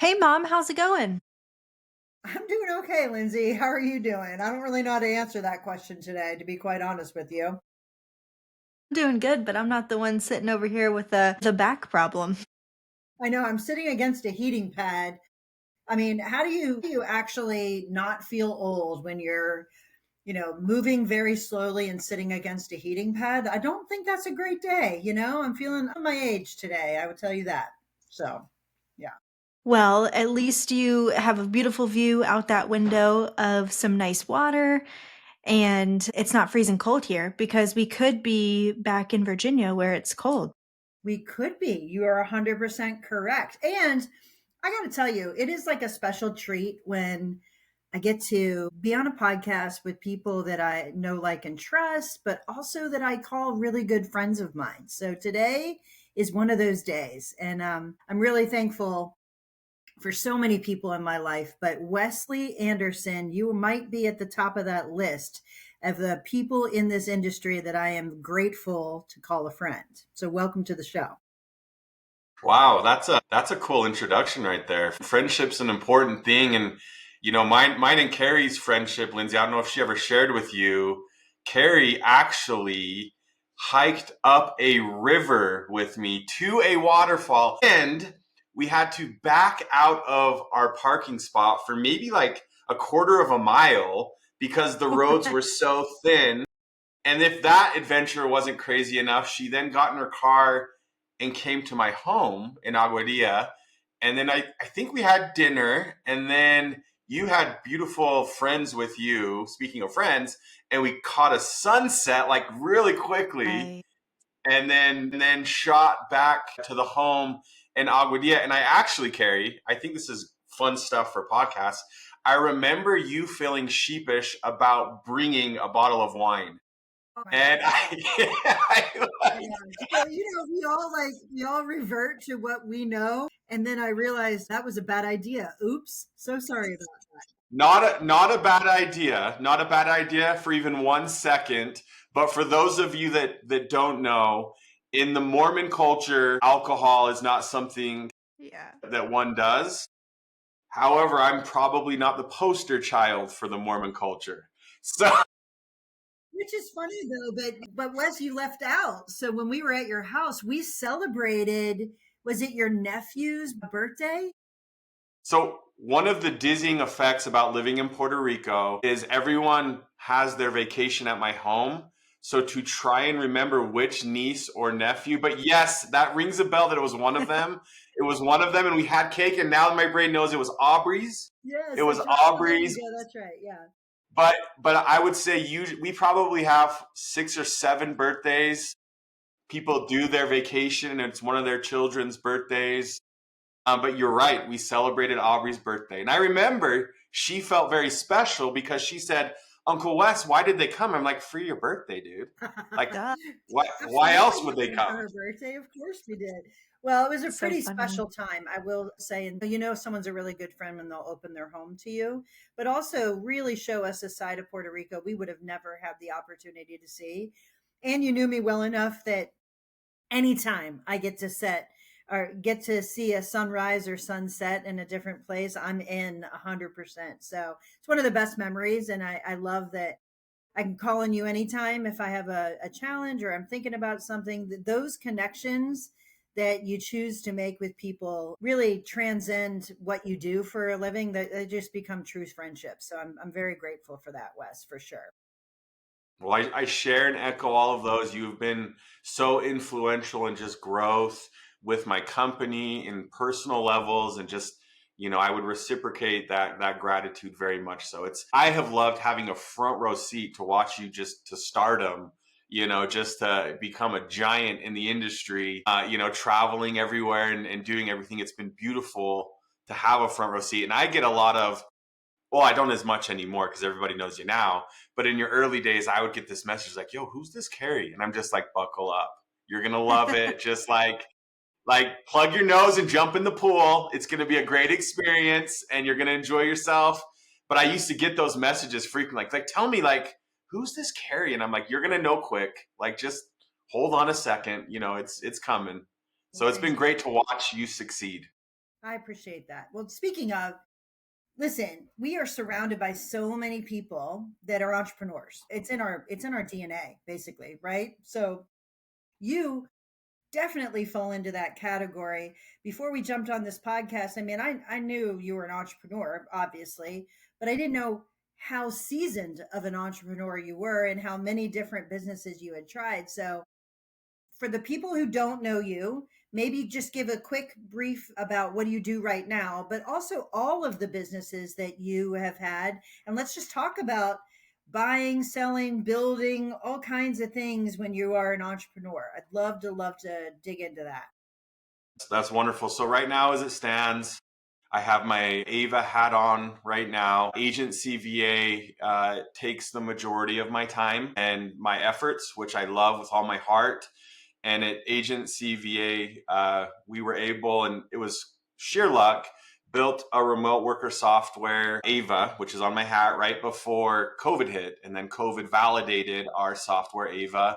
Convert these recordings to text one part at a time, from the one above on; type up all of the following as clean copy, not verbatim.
Hey mom, how's it going? I'm doing okay, Lindsay. How are you doing? I don't really know how to answer that question today, to be quite honest with you. I'm doing good, but I'm not the one sitting over here with the back problem. I know I'm sitting against a heating pad. I mean, how do you actually not feel old when you're, moving very slowly and sitting against a heating pad? I don't think that's a great day. I'm feeling my age today. I would tell you that. So, yeah. Well, at least you have a beautiful view out that window of some nice water, and it's not freezing cold here because we could be back in Virginia where it's cold. We could be. You are 100% correct. And I got to tell you, it is like a special treat when I get to be on a podcast with people that I know, like, and trust, but also that I call really good friends of mine. So today is one of those days. And I'm really thankful for so many people in my life. But Wesley Anderson, you might be at the top of that list of the people in this industry that I am grateful to call a friend. So welcome to the show. Wow, that's a cool introduction right there. Friendship's an important thing, and mine and Carrie's friendship, Lindsay. I don't know if she ever shared with you. Carrie actually hiked up a river with me to a waterfall, and we had to back out of our parking spot for maybe like a quarter of a mile because the roads were so thin. And if that adventure wasn't crazy enough, she then got in her car and came to my home in Aguadilla. And then I think we had dinner. And then you had beautiful friends with you, speaking of friends, and we caught a sunset like really quickly. I And then shot back to the home in Aguadilla. And I actually, Carrie, I think this is fun stuff for podcasts. I remember you feeling sheepish about bringing a bottle of wine. Oh my And God. Yeah. So, we all revert to what we know. And then I realized that was a bad idea. Oops. So sorry about not a bad idea. Not a bad idea for even 1 second. But for those of you that don't know, in the Mormon culture, alcohol is not something yeah. that one does. However, I'm probably not the poster child for the Mormon culture. So which is funny though, but Wes, you left out. So when we were at your house, we celebrated, was it your nephew's birthday? So one of the dizzying effects about living in Puerto Rico is everyone has their vacation at my home. So to try and remember which niece or nephew, but yes, that rings a bell that it was one of them. It was one of them, and we had cake, and now my brain knows it was Aubrey's. It Yes, was that's right. Oh, there you Aubrey's, go. That's right. Yeah. but I would say we probably have 6 or 7 birthdays. People do their vacation, and it's one of their children's birthdays. But you're right. We celebrated Aubrey's birthday. And I remember she felt very special because she said, Uncle Wes, why did they come? I'm like, for your birthday, dude. Like, Duh. why else Absolutely. would We they came for come? her birthday. Of course we did. Well, it was a So pretty funny. special time, I will say. And someone's a really good friend when they'll open their home to you, but also really show us a side of Puerto Rico we would have never had the opportunity to see. And you knew me well enough that anytime I get to set or get to see a sunrise or sunset in a different place, I'm in 100%. So it's one of the best memories. And I love that I can call on you anytime if I have a challenge or I'm thinking about something. Those connections that you choose to make with people really transcend what you do for a living. That they just become true friendships. So I'm very grateful for that, Wes, for sure. Well, I share and echo all of those. You've been so influential in just growth with my company in personal levels and just, I would reciprocate that gratitude very much. So I have loved having a front row seat to watch you just to stardom, just to become a giant in the industry, traveling everywhere and doing everything. It's been beautiful to have a front row seat. And I get a lot of, well, I don't as much anymore because everybody knows you now. But in your early days, I would get this message like, "Yo, who's this Carrie?" And I'm just like, "Buckle up, you're gonna love it. Just like plug your nose and jump in the pool. It's gonna be a great experience, and you're gonna enjoy yourself." But I used to get those messages frequently, like tell me like who's this Carrie? And I'm like, "You're gonna know quick. Like just hold on a second. It's coming." So it's been Nice. great to watch you succeed. I appreciate that. Well, speaking of, listen, we are surrounded by so many people that are entrepreneurs. It's in our DNA basically, right? So you definitely fall into that category. Before we jumped on this podcast, I mean, I knew you were an entrepreneur, obviously, but I didn't know how seasoned of an entrepreneur you were and how many different businesses you had tried. So for the people who don't know you, maybe just give a quick brief about what you do right now, but also all of the businesses that you have had. And let's just talk about buying, selling, building, all kinds of things when you are an entrepreneur. I'd love to dig into that. That's wonderful. So right now, as it stands, I have my Ava hat on right now. Agency VA takes the majority of my time and my efforts, which I love with all my heart. And at Agency VA, we were able, and it was sheer luck, built a remote worker software, Ava, which is on my hat, right before COVID hit. And then COVID validated our software, Ava.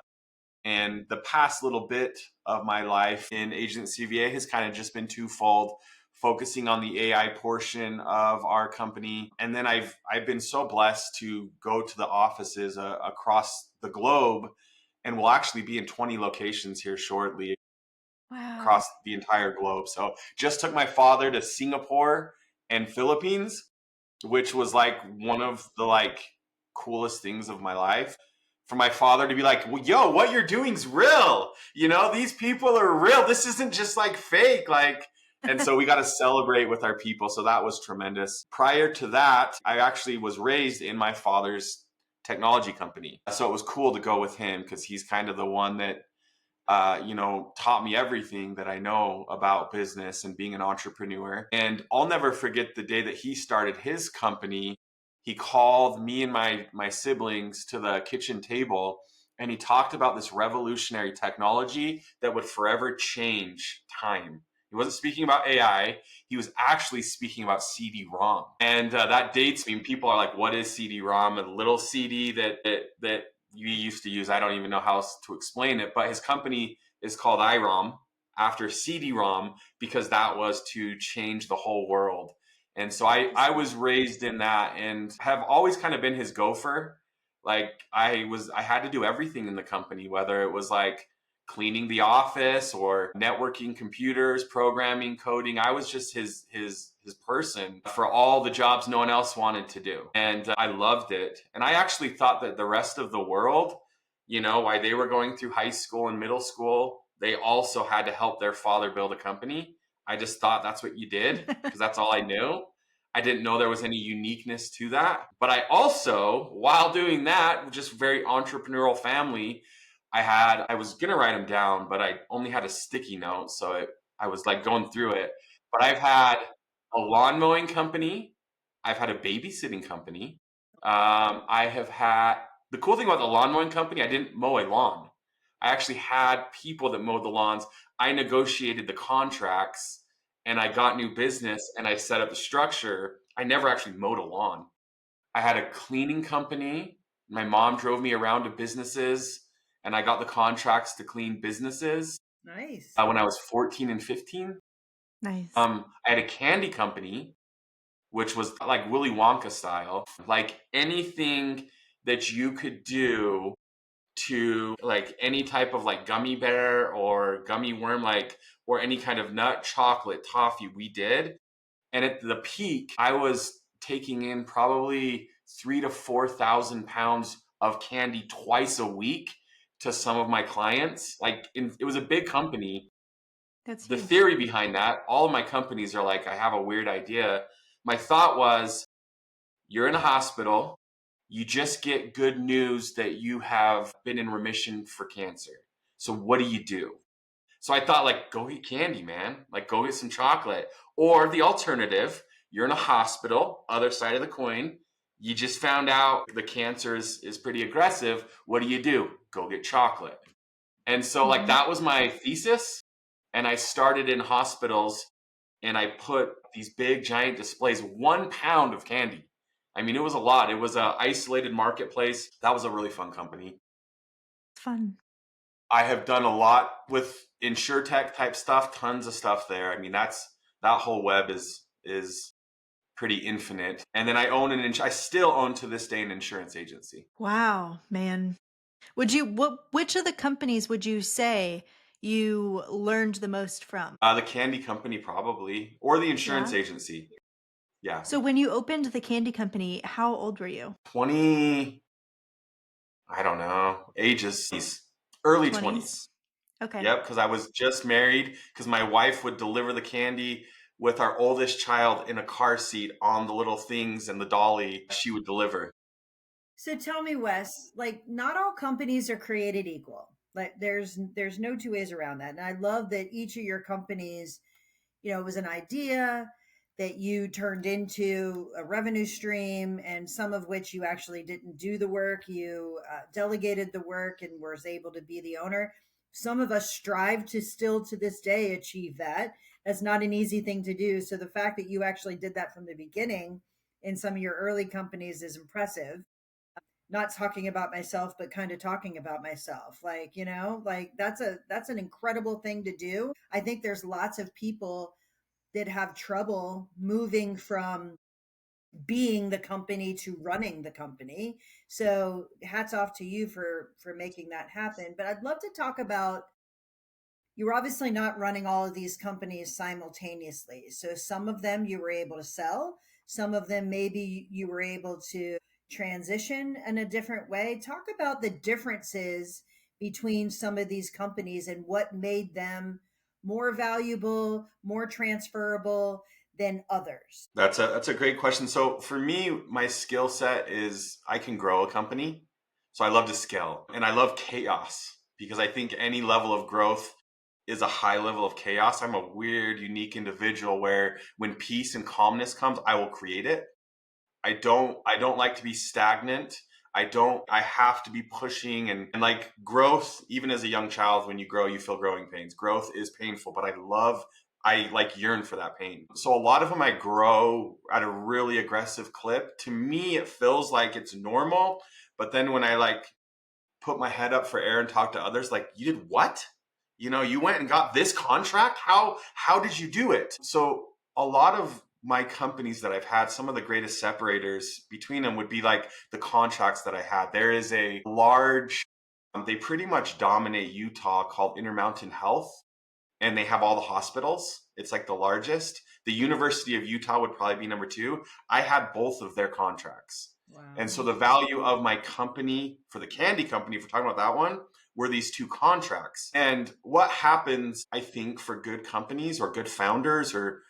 And the past little bit of my life in Agency VA has kind of just been twofold, focusing on the AI portion of our company. And then I've been so blessed to go to the offices across the globe, and we'll actually be in 20 locations here shortly Wow. across the entire globe. So just took my father to Singapore and Philippines, which was like one of the like coolest things of my life. For my father to be like, well, yo, what you're doing's real. You know, these people are real. This isn't just like fake. Like, and so we got to celebrate with our people. So that was tremendous. Prior to that, I actually was raised in my father's technology company. So it was cool to go with him because he's kind of the one that taught me everything that I know about business and being an entrepreneur. And I'll never forget the day that he started his company. He called me and my siblings to the kitchen table, and he talked about this revolutionary technology that would forever change time. He wasn't speaking about AI. He was actually speaking about CD-ROM, and that dates me. People are like, "What is CD-ROM?" A little CD that you used to use. I don't even know how else to explain it, but his company is called IROM after CD-ROM because that was to change the whole world. And so I was raised in that and have always kind of been his gopher. Like I had to do everything in the company, whether it was like cleaning the office or networking computers, programming, coding. I was just his person for all the jobs no one else wanted to do. And I loved it. And I actually thought that the rest of the world, while they were going through high school and middle school, they also had to help their father build a company. I just thought that's what you did because that's all I knew. I didn't know there was any uniqueness to that. But I also, while doing that, just very entrepreneurial family, I was gonna write them down, but I only had a sticky note, so I was like going through it. But I've had a lawn mowing company. I've had a babysitting company. I have had the cool thing about the lawn mowing company. I didn't mow a lawn. I actually had people that mowed the lawns. I negotiated the contracts, and I got new business, and I set up the structure. I never actually mowed a lawn. I had a cleaning company. My mom drove me around to businesses, and I got the contracts to clean businesses Nice. when I was 14 and 15. Nice. I had a candy company, which was like Willy Wonka style, like anything that you could do to like any type of like gummy bear or gummy worm, like, or any kind of nut, chocolate, toffee, we did. And at the peak, I was taking in probably 3 to 4 thousand pounds of candy twice a week to some of my clients. It was a big company. That's The huge. theory behind that, all of my companies are like, I have a weird idea. My thought was, you're in a hospital, you just get good news that you have been in remission for cancer. So what do you do? So I thought, like, go get candy, man. Like, go get some chocolate. Or the alternative, you're in a hospital, other side of the coin. You just found out the cancer is pretty aggressive. What do? Go get chocolate. And so, like, Mhm. that was my thesis. And I started in hospitals, and I put these big, giant displays, 1 pound of candy. I mean, it was a lot. It was a isolated marketplace. That was a really fun company. It's fun. I have done a lot with insurtech type stuff, tons of stuff there. I mean, That whole web is pretty infinite. And then I still own to this day an insurance agency. Wow, man. Which of the companies would you say you learned the most from? The candy company probably, or the insurance Yeah. agency. Yeah. So when you opened the candy company, how old were you? 20, I don't know, ages, early 20s? 20s. Okay. Yep, because I was just married, because my wife would deliver the candy with our oldest child in a car seat on the little things and the dolly she would deliver. So tell me, Wes, like not all companies are created equal. Like there's no two ways around that. And I love that each of your companies, it was an idea that you turned into a revenue stream, and some of which you actually didn't do the work. You delegated the work and was able to be the owner. Some of us strive to still to this day achieve that. That's not an easy thing to do. So the fact that you actually did that from the beginning in some of your early companies is impressive. Not talking about myself, but kind of talking about myself, like, like that's an incredible thing to do. I think there's lots of people that have trouble moving from being the company to running the company. So hats off to you for making that happen. But I'd love to talk about, you're obviously not running all of these companies simultaneously. So some of them you were able to sell, some of them maybe you were able to transition in a different way. Talk about the differences between some of these companies and what made them more valuable, more transferable than others. That's a great question. So for me, my skill set is I can grow a company. So I love to scale and I love chaos because I think any level of growth is a high level of chaos. I'm a weird, unique individual where when peace and calmness comes, I will create it. I don't like to be stagnant. I have to be pushing and like growth, even as a young child, when you grow, you feel growing pains. Growth is painful, but I like yearn for that pain. So a lot of them I grow at a really aggressive clip. To me, it feels like it's normal. But then when I like put my head up for air and talk to others, like, you did what? You went and got this contract? How did you do it? So a lot of my companies that I've had, some of the greatest separators between them would be like the contracts that I had. There is a large, they pretty much dominate Utah, called Intermountain Health, and they have all the hospitals. It's like the largest. The University of Utah would probably be number two. I had both of their contracts. And so Wow. the value of my company, for the candy company, if we're talking about that one, were these two contracts. And what happens, I think, for good companies or good founders or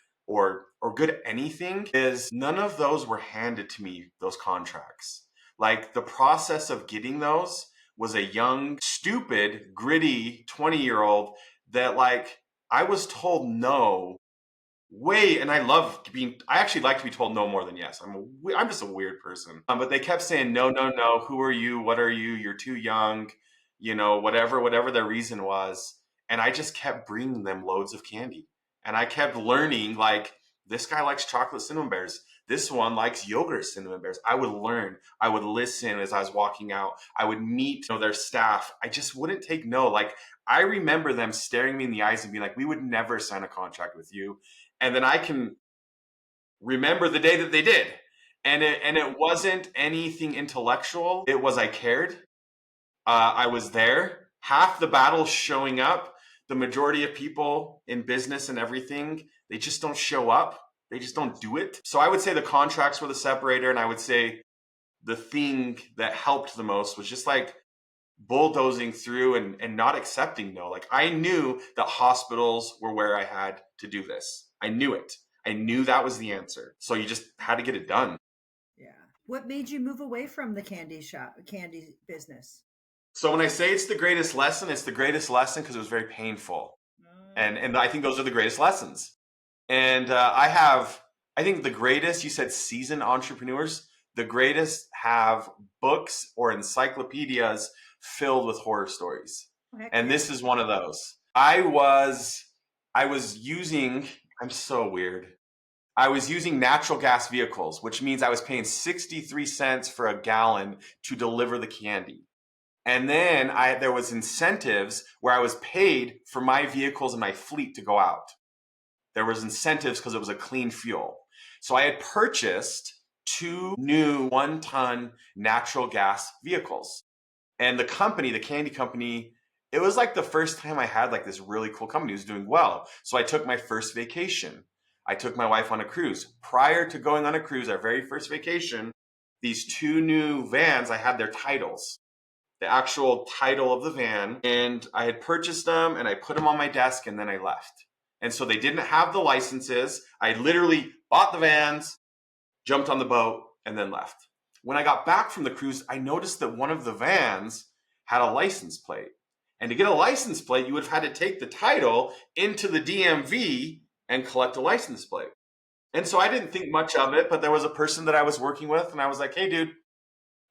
good anything is none of those were handed to me, those contracts. Like the process of getting those was a young, stupid, gritty 20-year-old that like I was told no and I actually like to be told no more than yes. I'm just a weird person. But they kept saying no, no, no. Who are you? What are you? You're too young. Whatever their reason was. And I just kept bringing them loads of candy. And I kept learning, like, this guy likes chocolate cinnamon bears. This one likes yogurt cinnamon bears. I would learn. I would listen as I was walking out. I would meet, their staff. I just wouldn't take no. Like, I remember them staring me in the eyes and being like, we would never sign a contract with you. And then I can remember the day that they did. And it wasn't anything intellectual. It was I cared. I was there. Half the battle showing up. The majority of people in business and everything, they just don't show up. They just don't do it. So I would say the contracts were the separator. And I would say the thing that helped the most was just like bulldozing through and not accepting no. Like I knew that hospitals were where I had to do this. I knew it. I knew that was the answer. So you just had to get it done. Yeah. What made you move away from the candy business? So when I say it's the greatest lesson, it's the greatest lesson because it was very painful. And I think those are the greatest lessons. And I think the greatest, you said seasoned entrepreneurs, the greatest have books or encyclopedias filled with horror stories. Heck And yeah. this is one of those. I was using, I'm so weird. I was using natural gas vehicles, which means I was paying 63 cents for a gallon to deliver the candy. And then there was incentives where I was paid for my vehicles and my fleet to go out. There was incentives because it was a clean fuel. So I had purchased 2 new 1-ton natural gas vehicles. And the company, the candy company, it was like the first time I had like this really cool company who was doing well. So I took my first vacation. I took my wife on a cruise. Prior to going on a cruise, our very first vacation, these 2 new vans, I had their titles, the actual title of the van, and I had purchased them and I put them on my desk and then I left. And so they didn't have the licenses. I literally bought the vans, jumped on the boat, and then left. When I got back from the cruise, I noticed that one of the vans had a license plate. And to get a license plate, you would have had to take the title into the DMV and collect a license plate. And so I didn't think much of it, but there was a person that I was working with, and I was like, hey, dude,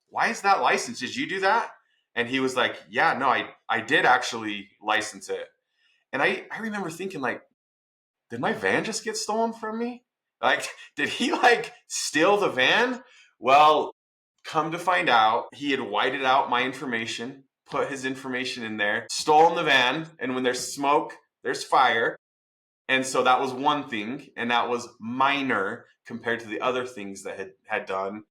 why is that licensed? Did you do that? And he was like, yeah, no, I did actually license it. And I remember thinking, like, did my van just get stolen from me? Like, did he like steal the van? Well, come to find out, he had whited out my information, put his information in there, stolen the van. And when there's smoke, there's fire. And so that was one thing. And that was minor compared to the other things that had done.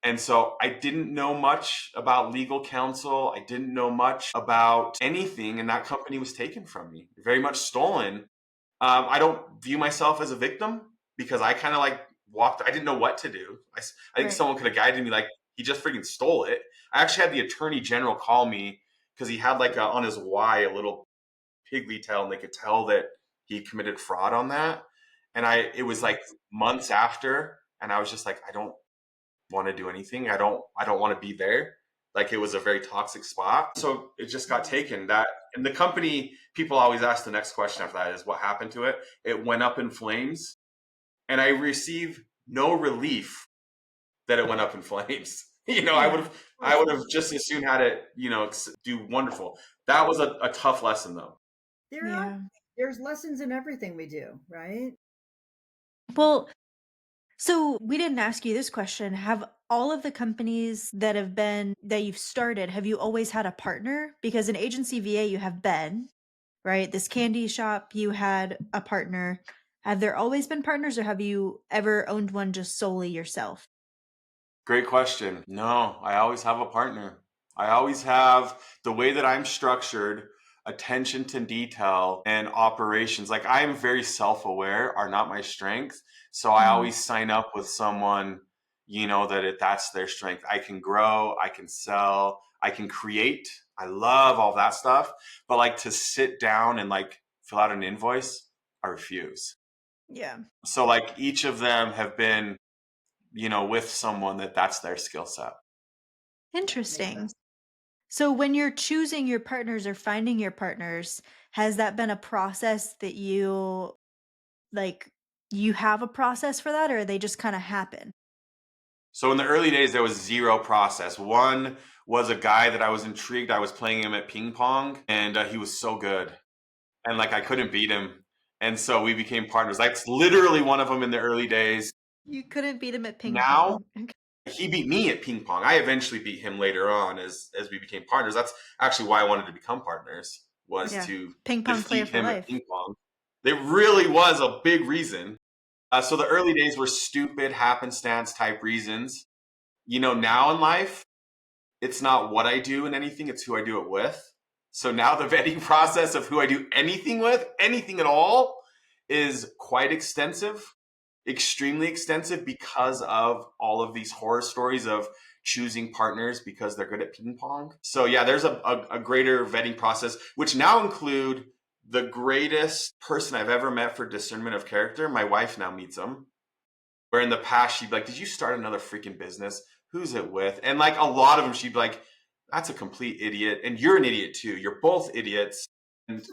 And so I didn't know much about legal counsel. I didn't know much about anything. And that company was taken from me, very much stolen. I don't view myself as a victim because I kind of like walked, I didn't know what to do. I think Right. someone could have guided me, like, he just freaking stole it. I actually had the attorney general call me because he had like on his Y a little pigly tail, and they could tell that he committed fraud on that. And it was like months after, and I was just like, I don't want to do anything. I don't want to be there. Like, it was a very toxic spot. So it just got taken. That, and the company, people always ask the next question after that is what happened to it? It went up in flames, and I received no relief that it went up in flames. I would have just as soon had it, do wonderful. That was a tough lesson though. Yeah. There's lessons in everything we do, right? Well, so we didn't ask you this question. Have all of the companies that you've started, have you always had a partner? Because in agency VA, you have Ben, right? This candy shop, you had a partner. Have there always been partners, or have you ever owned one just solely yourself? Great question. No, I always have a partner. I always have, the way that I'm structured, attention to detail and operations. Like, I am very self-aware, are not my strength. So I always sign up with someone, that's their strength. I can grow, I can sell, I can create. I love all that stuff. But like, to sit down and like fill out an invoice, I refuse. Yeah. So like, each of them have been, with someone that's their skill set. Interesting. So when you're choosing your partners or finding your partners, has that been a process that like you have a process for that, or they just kind of happen? So in the early days, there was zero process. One was a guy that I was intrigued. I was playing him at ping pong, and he was so good, and like, I couldn't beat him, and so we became partners. That's literally one of them in the early days. You couldn't beat him at ping Now pong. Okay. he beat me at ping pong. I eventually beat him later on as we became partners. That's actually why I wanted to become partners, was Yeah. to Ping pong player defeat for him at life. ping pong. It really was a big reason. So the early days were stupid happenstance type reasons. Now in life, it's not what I do in anything, it's who I do it with. So now the vetting process of who I do anything with, anything at all, is quite extensive, extremely extensive, because of all of these horror stories of choosing partners because they're good at ping pong. So yeah, there's a greater vetting process, which now include the greatest person I've ever met for discernment of character. My wife now meets him. Where in the past she'd be like, did you start another freaking business? Who's it with? And like, a lot of them, she'd be like, that's a complete idiot. And you're an idiot too. You're both idiots. And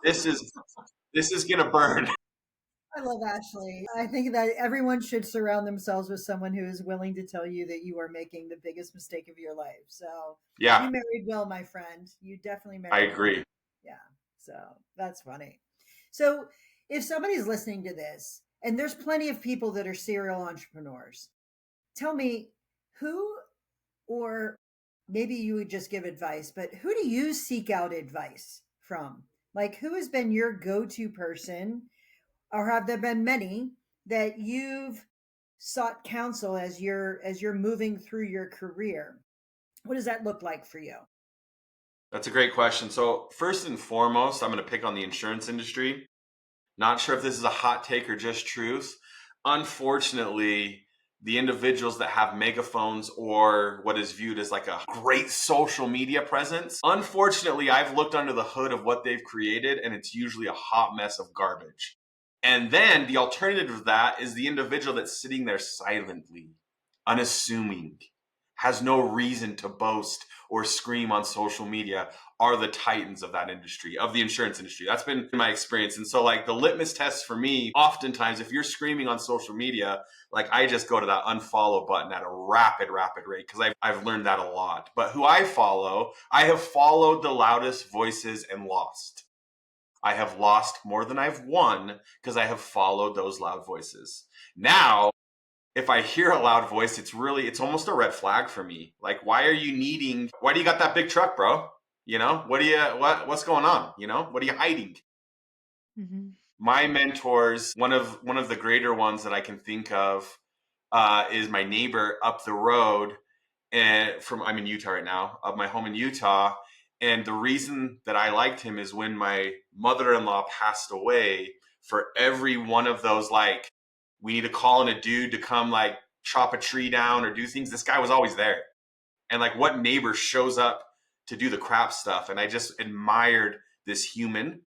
this is gonna burn. I love Ashley. I think that everyone should surround themselves with someone who is willing to tell you that you are making the biggest mistake of your life. So Yeah, you married well, my friend. You definitely I married well. agree. Yeah. So that's funny. So if somebody's listening to this, and there's plenty of people that are serial entrepreneurs, tell me who, or maybe you would just give advice, but who do you seek out advice from? Like, who has been your go to person or have there been many that you've sought counsel as you're moving through your career? What does that look like for you? That's a great question. So, first and foremost, I'm going to pick on the insurance industry. Not sure if this is a hot take or just truth. Unfortunately, the individuals that have megaphones or what is viewed as like a great social media presence, unfortunately, I've looked under the hood of what they've created, and it's usually a hot mess of garbage. And then the alternative of that is the individual that's sitting there silently, unassuming, has no reason to boast or scream on social media, are the titans of that industry, of the insurance industry. That's been my experience. And so, like, the litmus test for me, oftentimes, if you're screaming on social media, like, I just go to that unfollow button at a rapid rate because I've learned that a lot. But who I follow, I have followed the loudest voices and lost. I have lost more than I've won because I have followed those loud voices. Now, if I hear a loud voice, it's almost a red flag for me. Like, why do you got that big truck, bro? What's going on? What are you hiding? Mhm. My mentors, one of the greater ones that I can think of, is my neighbor up the road. And I'm in Utah right now, of my home in Utah. And the reason that I liked him is when my mother-in-law passed away, for every one of those, like, we need to call in a dude to come like chop a tree down or do things, this guy was always there. And like, what neighbor shows up to do the crap stuff? And I just admired this human,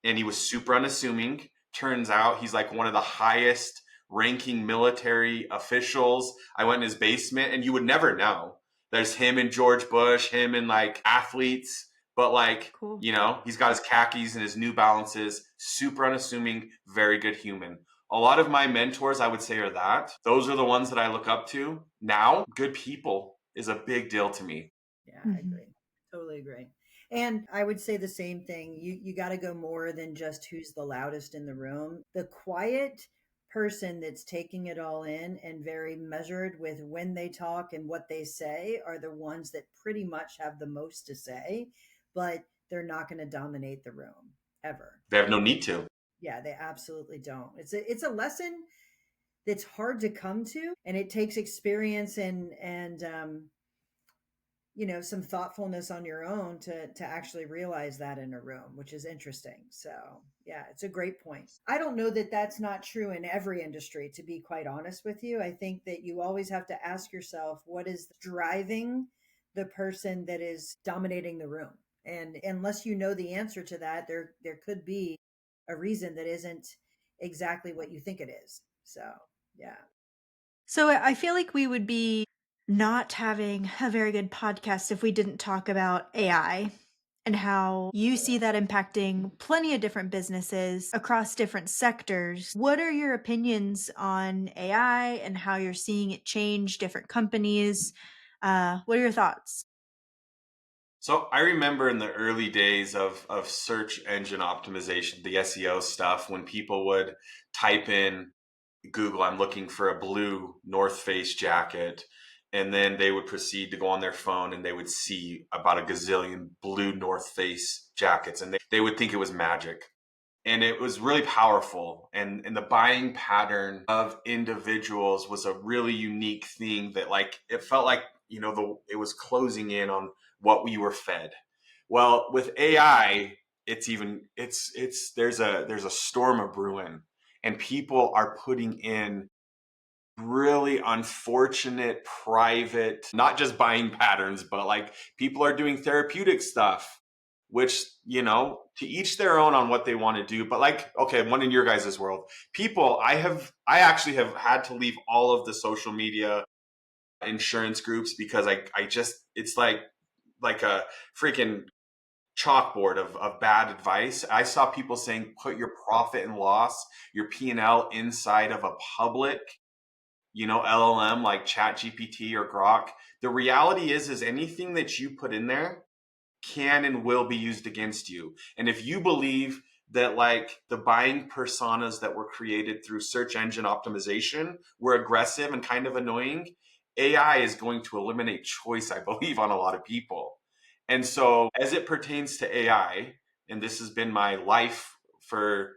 and he was super unassuming. Turns out he's like one of the highest ranking military officials. I went in his basement, and you would never know. There's him and George Bush, him and like athletes, but like, Cool. he's got his khakis and his New Balances, super unassuming, very good human. A lot of my mentors, I would say, are that. Those are the ones that I look up to. Now, good people is a big deal to me. Yeah, I Mhm. agree. Totally agree. And I would say the same thing. You got to go more than just who's the loudest in the room. The quiet person that's taking it all in and very measured with when they talk and what they say are the ones that pretty much have the most to say, but they're not going to dominate the room ever. They have no need to. Yeah, they absolutely don't. It's a lesson that's hard to come to, and it takes experience and some thoughtfulness on your own to actually realize that in a room, which is interesting. So yeah, it's a great point. I don't know that that's not true in every industry, to be quite honest with you. I think that you always have to ask yourself, what is driving the person that is dominating the room? And unless you know the answer to that, there could be a reason that isn't exactly what you think it is. So yeah. So I feel like we would be not having a very good podcast if we didn't talk about AI and how you see that impacting plenty of different businesses across different sectors. What are your opinions on AI and how you're seeing it change different companies? What are your thoughts? So I remember in the early days of search engine optimization, the SEO stuff, when people would type in Google, I'm looking for a blue North Face jacket. And then they would proceed to go on their phone and they would see about a gazillion blue North Face jackets. And they would think it was magic. And it was really powerful. And the buying pattern of individuals was a really unique thing that, like, it felt like, it was closing in on what we were fed. Well, with AI, there's a storm of brewing, and people are putting in really unfortunate private, not just buying patterns, but like people are doing therapeutic stuff, which, to each their own on what they want to do. But like, okay, one in your guys' world, people, I actually have had to leave all of the social media insurance groups because I just, it's like a freaking chalkboard of bad advice. I saw people saying, put your profit and loss, your P&L inside of a public, LLM like Chat GPT or Grok. The reality is anything that you put in there can and will be used against you. And if you believe that, like, the buying personas that were created through search engine optimization were aggressive and kind of annoying, AI is going to eliminate choice, I believe, on a lot of people. And so as it pertains to AI, and this has been my life for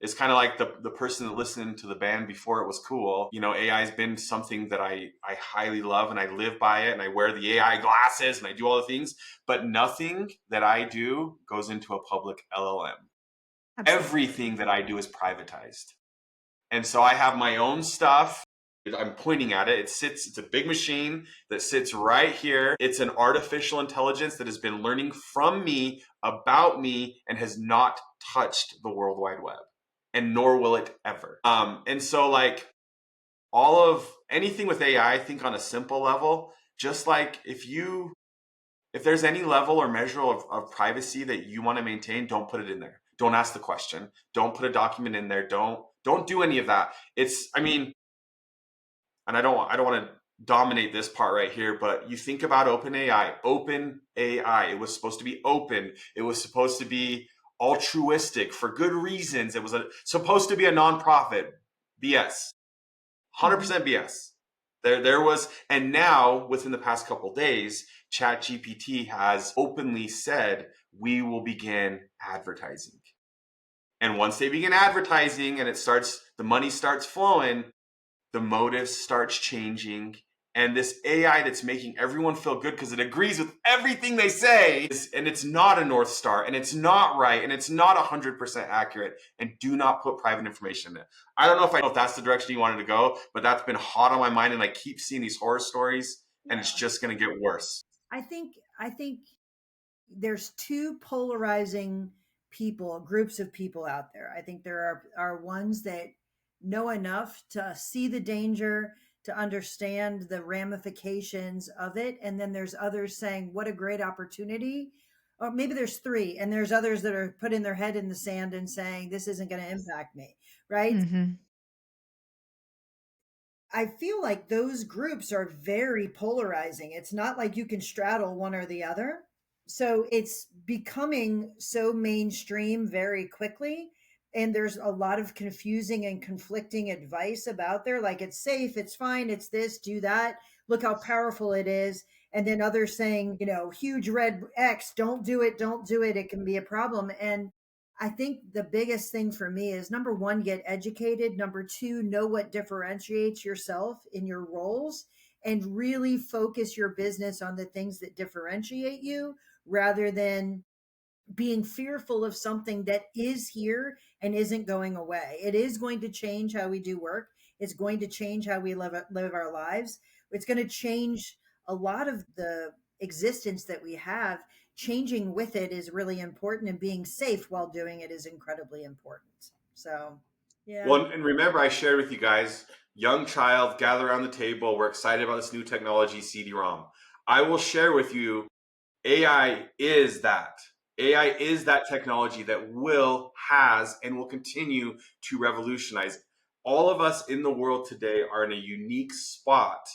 It's kind of like the person that listened to the band before it was cool. You know, AI has been something that I highly love, and I live by it, and I wear the AI glasses and I do all the things, but nothing that I do goes into a public LLM. Absolutely. Everything that I do is privatized. And so I have my own stuff. I'm pointing at it. It's a big machine that sits right here. It's an artificial intelligence that has been learning from me about me and has not touched the World Wide Web, and nor will it ever. And so like all of anything with AI, I think on a simple level, just like if there's any level or measure of privacy that you want to maintain, don't put it in there. Don't ask the question. Don't put a document in there. Don't do any of that. I mean, and I don't want to dominate this part right here, but you think about OpenAI. OpenAI, it was supposed to be open. It was supposed to be altruistic for good reasons. It was supposed to be a nonprofit. BS. 100% BS. There was, and now within the past couple days, ChatGPT has openly said we will begin advertising. And once they begin advertising and the money starts flowing, the motive starts changing, and this AI that's making everyone feel good because it agrees with everything they say, and it's not a North Star, and it's not right, and it's not 100% accurate, and do not put private information in it. I don't know if that's the direction you wanted to go, but that's been hot on my mind, and I keep seeing these horror stories, and it's just going to get worse. I think there's two polarizing groups of people out there. I think there are ones that know enough to see the danger, to understand the ramifications of it. And then there's others saying, what a great opportunity. Or maybe there's three, and there's others that are putting their head in the sand and saying, this isn't going to impact me. Right. Mm-hmm. I feel like those groups are very polarizing. It's not like you can straddle one or the other. So it's becoming so mainstream very quickly. And there's a lot of confusing and conflicting advice about there. Like it's safe, it's fine, it's this, do that. Look how powerful it is. And then others saying, huge red X, don't do it, don't do it. It can be a problem. And I think the biggest thing for me is number one, get educated. Number two, know what differentiates yourself in your roles and really focus your business on the things that differentiate you rather than being fearful of something that is here and isn't going away. It is going to change how we do work. It's going to change how we live our lives. It's going to change a lot of the existence that we have. Changing with it is really important, and being safe while doing it is incredibly important. So, yeah. Well, and remember, I shared with you guys, young child, gather around the table. We're excited about this new technology, CD-ROM. I will share with you, AI is that. AI is that technology that has, and will continue to revolutionize. All of us in the world today are in a unique spot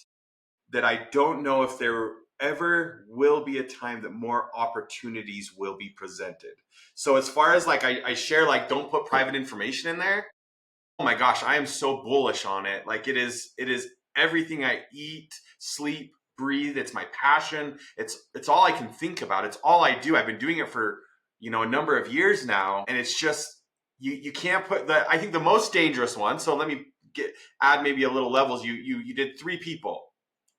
that I don't know if there ever will be a time that more opportunities will be presented. So as far as like I share, like, don't put private information in there. Oh my gosh, I am so bullish on it. Like it is everything I eat, sleep, breathe. It's my passion. It's all I can think about. It's all I do. I've been doing it for, a number of years now. And it's just, you can't put I think the most dangerous one. So let me add maybe a little levels. You did 3 people.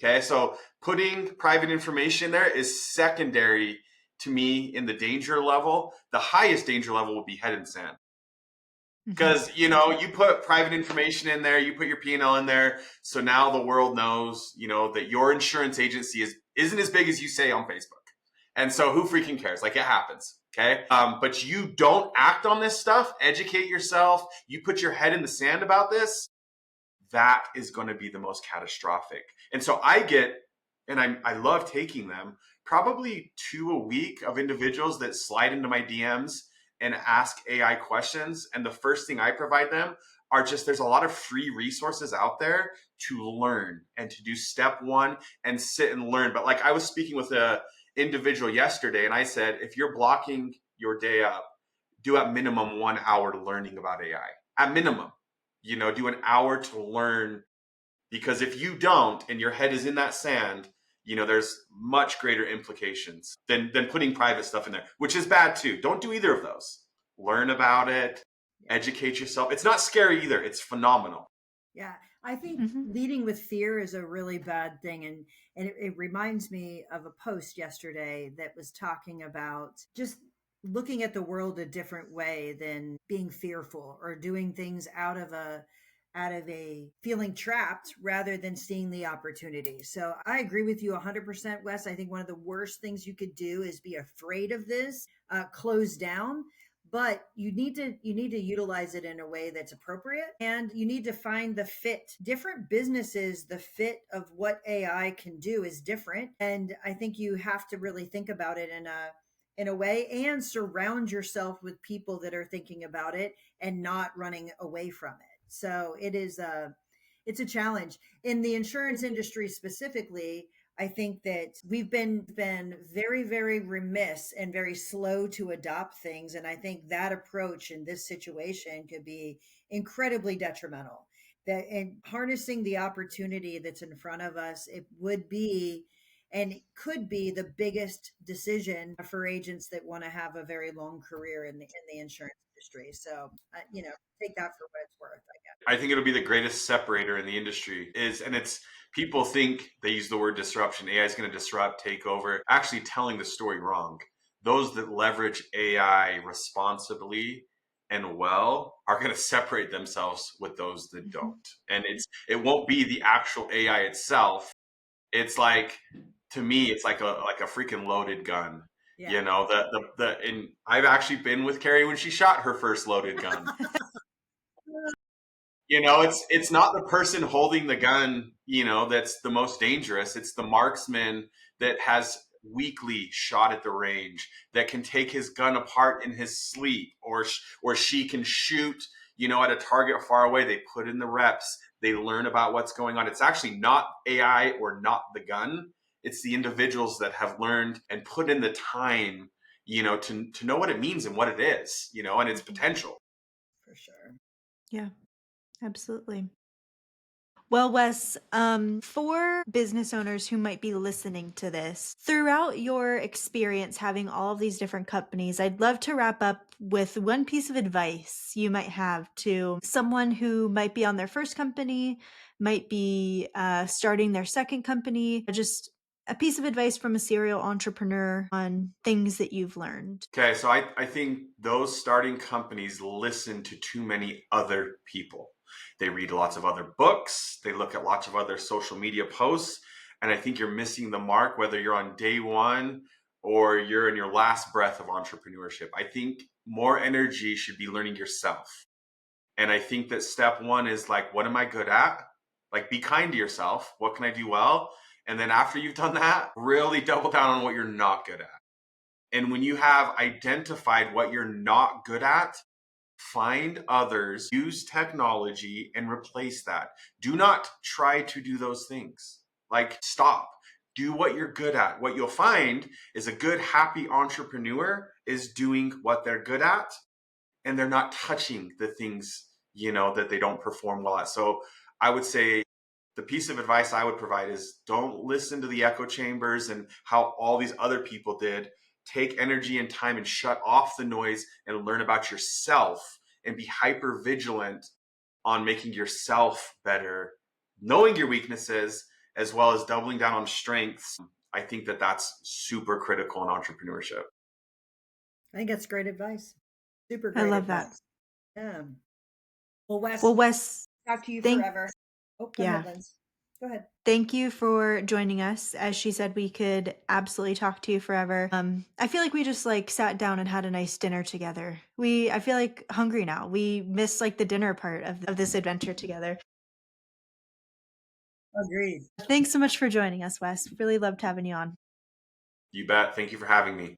Okay. So putting private information there is secondary to me in the danger level. The highest danger level would be head in sand. Because, you put private information in there, you put your P&L in there. So now the world knows, that your insurance agency isn't as big as you say on Facebook. And so who freaking cares? Like, it happens. Okay. But you don't act on this stuff, educate yourself. You put your head in the sand about this. That is going to be the most catastrophic. And so I love taking them, probably 2 a week of individuals that slide into my DMs and ask AI questions. And the first thing I provide them are there's a lot of free resources out there to learn and to do step 1 and sit and learn. But like I was speaking with a individual yesterday, and I said, if you're blocking your day up, do at minimum 1 hour learning about AI. At minimum, do an hour to learn, because if you don't and your head is in that sand, there's much greater implications than putting private stuff in there, which is bad too. Don't do either of those. Learn about it. educate yourself. It's not scary either. It's phenomenal. Yeah, I think Hmm. leading with fear is a really bad thing, and it reminds me of a post yesterday that was talking about just looking at the world a different way than being fearful or doing things out of a feeling trapped rather than seeing the opportunity. So I agree with you 100%, Wes. I think one of the worst things you could do is be afraid of this, close down, but you need to utilize it in a way that's appropriate, and you need to find the fit. Different businesses, the fit of what AI can do is different, and I think you have to really think about it in a way, and surround yourself with people that are thinking about it and not running away from it. So it's a challenge in the insurance industry specifically. I think that we've been very, very remiss and very slow to adopt things, and I think that approach in this situation could be incredibly detrimental. That and harnessing the opportunity that's in front of us, it would be and it could be the biggest decision for agents that want to have a very long career in the insurance industry. So, take that for what it's worth, I guess. I think it'll be the greatest separator in the industry and it's people think they use the word disruption. AI is going to disrupt, take over, actually telling the story wrong. Those that leverage AI responsibly and well are going to separate themselves with those that Hmm. don't. And it won't be the actual AI itself. It's like, to me, it's like a freaking loaded gun. Yeah. You know, and I've actually been with Carrie when she shot her first loaded gun. You know, it's not the person holding the gun, that's the most dangerous. It's the marksman that has weekly shot at the range, that can take his gun apart in his sleep, or she can shoot, at a target far away. They put in the reps, they learn about what's going on. It's actually not AI or not the gun. It's the individuals that have learned and put in the time, to know what it means and what it is, and its Hmm. potential. For sure. Yeah, absolutely. Well, Wes, for business owners who might be listening to this, throughout your experience having all of these different companies, I'd love to wrap up with one piece of advice you might have to someone who might be on their first company, might be starting their second company, just a piece of advice from a serial entrepreneur on things that you've learned. Okay, so I think those starting companies listen to too many other people. They read lots of other books, they look at lots of other social media posts, and I think you're missing the mark whether you're on day one or you're in your last breath of entrepreneurship. I think more energy should be learning yourself. And I think that step one is like, what am I good at? Like, be kind to yourself. What can I do well? And then after you've done that, really double down on what you're not good at. And when you have identified what you're not good at, find others, use technology, and replace that. Do not try to do those things. Like, stop. Do what you're good at. What you'll find is a good, happy entrepreneur is doing what they're good at, and they're not touching the things, that they don't perform well at. So I would say the piece of advice I would provide is don't listen to the echo chambers and how all these other people did. Take energy and time and shut off the noise and learn about yourself, and be hyper vigilant on making yourself better, knowing your weaknesses as well as doubling down on strengths. I think that that's super critical in entrepreneurship. I think that's great advice. Super I great love that. advice. Yeah. Well, Wes, Well, Wes, talk to you thank forever. Oh, go ahead, yeah. Linz. Go ahead. Thank you for joining us. As she said, we could absolutely talk to you forever. I feel like we just like sat down and had a nice dinner together. I feel like hungry now. We missed like the dinner part of this adventure together. Agreed. Thanks so much for joining us, Wes. Really loved having you on. You bet. Thank you for having me.